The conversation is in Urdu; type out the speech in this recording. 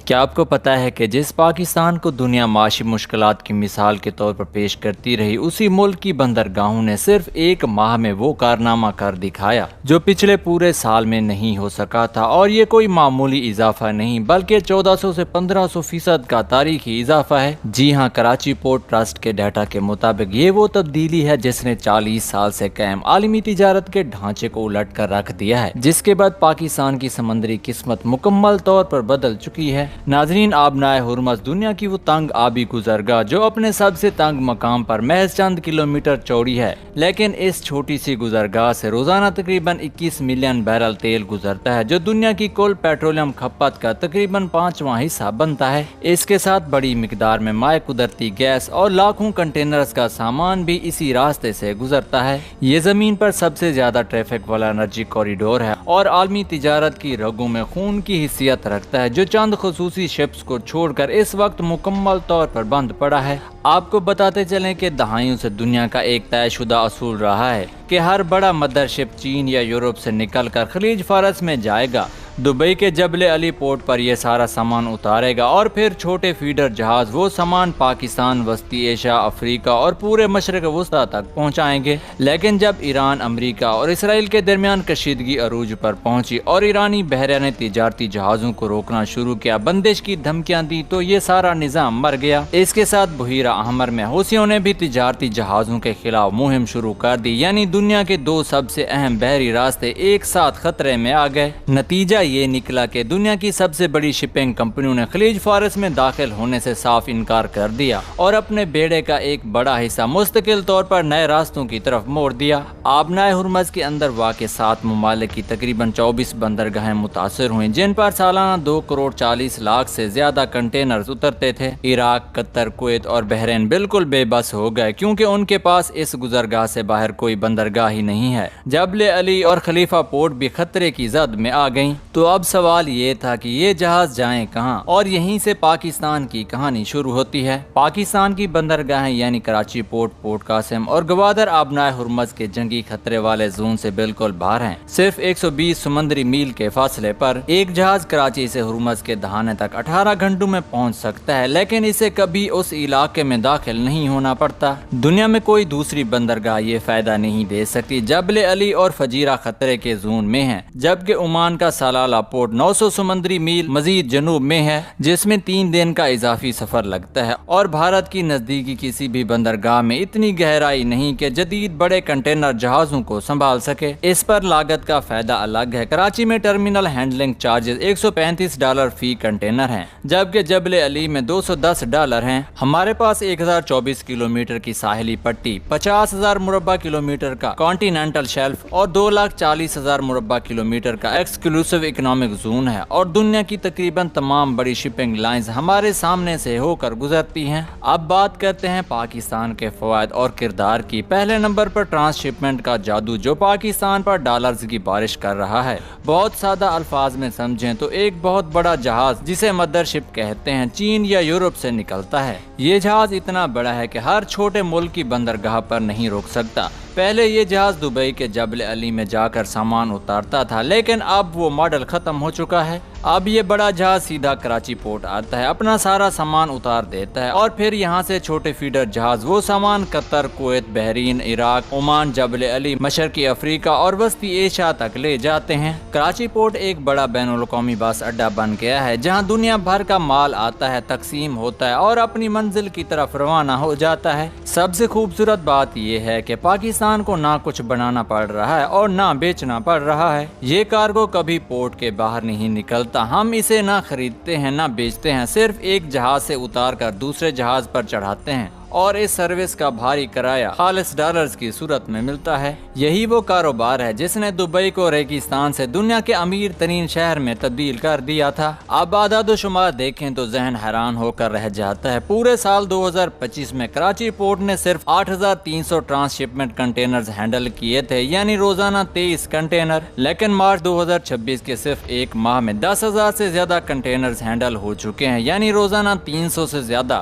کیا آپ کو پتہ ہے کہ جس پاکستان کو دنیا معاشی مشکلات کی مثال کے طور پر پیش کرتی رہی، اسی ملک کی بندرگاہوں نے صرف ایک ماہ میں وہ کارنامہ کر دکھایا جو پچھلے پورے سال میں نہیں ہو سکا تھا؟ اور یہ کوئی معمولی اضافہ نہیں بلکہ 1400 سے 1500% کا تاریخی اضافہ ہے۔ جی ہاں، کراچی پورٹ ٹرسٹ کے ڈیٹا کے مطابق یہ وہ تبدیلی ہے جس نے 40 سال سے قائم عالمی تجارت کے ڈھانچے کو الٹ کر رکھ دیا ہے، جس کے بعد پاکستان کی سمندری قسمت مکمل طور پر بدل چکی ہے۔ ناظرین، آبنائے ہرمز دنیا کی وہ تنگ آبی گزرگاہ جو اپنے سب سے تنگ مقام پر محض چند کلومیٹر چوڑی ہے، لیکن اس چھوٹی سی گزرگاہ سے روزانہ تقریباً 21 ملین بیرل تیل گزرتا ہے، جو دنیا کی کل پیٹرولیم کھپت کا تقریباً 5واں حصہ بنتا ہے۔ اس کے ساتھ بڑی مقدار میں مائع قدرتی گیس اور لاکھوں کنٹینرز کا سامان بھی اسی راستے سے گزرتا ہے۔ یہ زمین پر سب سے زیادہ ٹریفک والا انرجی کوریڈور ہے اور عالمی تجارت کی رگوں میں خون کی حیثیت رکھتا ہے، جو چند خصوصی شپس کو چھوڑ کر اس وقت مکمل طور پر بند پڑا ہے۔ آپ کو بتاتے چلیں کہ دہائیوں سے دنیا کا ایک طے شدہ اصول رہا ہے کہ ہر بڑا مدر شپ چین یا یورپ سے نکل کر خلیج فارس میں جائے گا، دبئی کے جبل علی پورٹ پر یہ سارا سامان اتارے گا اور پھر چھوٹے فیڈر جہاز وہ سامان پاکستان، وسطی ایشیا، افریقہ اور پورے مشرق وسطیٰ تک پہنچائیں گے۔ لیکن جب ایران، امریکہ اور اسرائیل کے درمیان کشیدگی عروج پر پہنچی اور ایرانی بحریہ نے تجارتی جہازوں کو روکنا شروع کیا، بندش کی دھمکیاں دی، تو یہ سارا نظام مر گیا۔ اس کے ساتھ بحیرہ احمر میں حوثیوں نے بھی تجارتی جہازوں کے خلاف مہم شروع کر دی، یعنی دنیا کے دو سب سے اہم بحری راستے ایک ساتھ خطرے میں آ گئے۔ نتیجہ یہ نکلا کہ دنیا کی سب سے بڑی شپنگ کمپنیوں نے خلیج فارس میں داخل ہونے سے صاف انکار کر دیا اور اپنے بیڑے کا ایک بڑا حصہ مستقل طور پر نئے راستوں کی طرف موڑ دیا۔ آبنائے ہرمز کے اندر واقع 7 ممالک کی تقریباً 24 بندرگاہیں متاثر ہوئیں، جن پر سالانہ 2 کروڑ 40 لاکھ سے زیادہ کنٹینرز اترتے تھے۔ عراق، قطر، کویت اور بحرین بالکل بے بس ہو گئے کیونکہ ان کے پاس اس گزرگاہ سے باہر کوئی بندرگاہ ہی نہیں ہے۔ جبل علی اور خلیفہ پورٹ بھی خطرے کی زد میں آ گئیں۔ تو اب سوال یہ تھا کہ یہ جہاز جائیں کہاں، اور یہیں سے پاکستان کی کہانی شروع ہوتی ہے۔ پاکستان کی بندرگاہیں یعنی کراچی پورٹ، پورٹ قاسم اور گوادر آبنائے ہرمز کے جنگی خطرے والے زون سے بالکل باہر ہیں۔ صرف 120 سمندری میل کے فاصلے پر ایک جہاز کراچی سے ہرمز کے دہانے تک 18 گھنٹوں میں پہنچ سکتا ہے، لیکن اسے کبھی اس علاقے میں داخل نہیں ہونا پڑتا۔ دنیا میں کوئی دوسری بندرگاہ یہ فائدہ نہیں دے سکتی۔ جبل علی اور فجیرہ خطرے کے زون میں ہیں، جبکہ عمان کا سالالہ پورٹ 900 سمندری میل مزید جنوب میں ہے، جس میں 3 دن کا اضافی سفر لگتا ہے، اور بھارت کی نزدیکی کسی بھی بندرگاہ میں اتنی گہرائی نہیں کہ جدید بڑے کنٹینر جہازوں کو سنبھال سکے۔ اس پر لاگت کا فائدہ الگ ہے۔ کراچی میں ٹرمینل ہینڈلنگ چارجز $135 فی کنٹینر ہیں، جبکہ جبل علی میں $210 ہیں۔ ہمارے پاس 1024 کلومیٹر کی ساحلی پٹی، 50,000 مربع کلومیٹر کا کانٹیننٹل شیلف اور 240,000 مربع کلومیٹر کا ایکسکلوسیو اکنامک زون ہے، اور دنیا کی تقریباً تمام بڑی شپنگ لائنز ہمارے سامنے سے ہو کر گزرتی ہیں۔ اب بات کرتے ہیں پاکستان کے فوائد اور کردار کی۔ پہلے نمبر پر ٹرانس شپمنٹ کا جادو جو پاکستان پر ڈالرز کی بارش کر رہا ہے۔ بہت سادہ الفاظ میں سمجھیں تو ایک بہت بڑا جہاز جسے مدر شپ کہتے ہیں چین یا یورپ سے نکلتا ہے۔ یہ جہاز اتنا بڑا ہے کہ ہر چھوٹے ملک کی بندرگاہ پر نہیں روک سکتا۔ پہلے یہ جہاز دبئی کے جبل علی میں جا کر سامان اتارتا تھا، لیکن اب وہ ماڈل ختم ہو چکا ہے۔ اب یہ بڑا جہاز سیدھا کراچی پورٹ آتا ہے، اپنا سارا سامان اتار دیتا ہے، اور پھر یہاں سے چھوٹے فیڈر جہاز وہ سامان قطر، کویت، بحرین، عراق، عمان، جبل علی، مشرقی افریقہ اور وسطی ایشیا تک لے جاتے ہیں۔ کراچی پورٹ ایک بڑا بین الاقوامی بس اڈہ بن گیا ہے، جہاں دنیا بھر کا مال آتا ہے، تقسیم ہوتا ہے اور اپنی منزل کی طرف روانہ ہو جاتا ہے۔ سب سے خوبصورت بات یہ ہے کہ پاکستان کو نہ کچھ بنانا پڑ رہا ہے اور نہ بیچنا پڑ رہا ہے۔ یہ کارگو کبھی پورٹ کے باہر نہیں نکلتا، ہم اسے نہ خریدتے ہیں نہ بیچتے ہیں، صرف ایک جہاز سے اتار کر دوسرے جہاز پر چڑھاتے ہیں، اور اس سروس کا بھاری کرایہ خالص ڈالرز کی صورت میں ملتا ہے۔ یہی وہ کاروبار ہے جس نے دبئی کو ریگستان سے دنیا کے امیر ترین شہر میں تبدیل کر دیا تھا۔ اب اعداد و شمار دیکھیں تو ذہن حیران ہو کر رہ جاتا ہے۔ پورے سال 2025 میں کراچی پورٹ نے صرف 8,300 ٹرانس شپمنٹ کنٹینرز ہینڈل کیے تھے، یعنی روزانہ 23 کنٹینر، لیکن مارچ 2026 کے صرف ایک ماہ میں 10,000 سے زیادہ کنٹینرز ہینڈل ہو چکے ہیں، یعنی روزانہ 300 سے زیادہ۔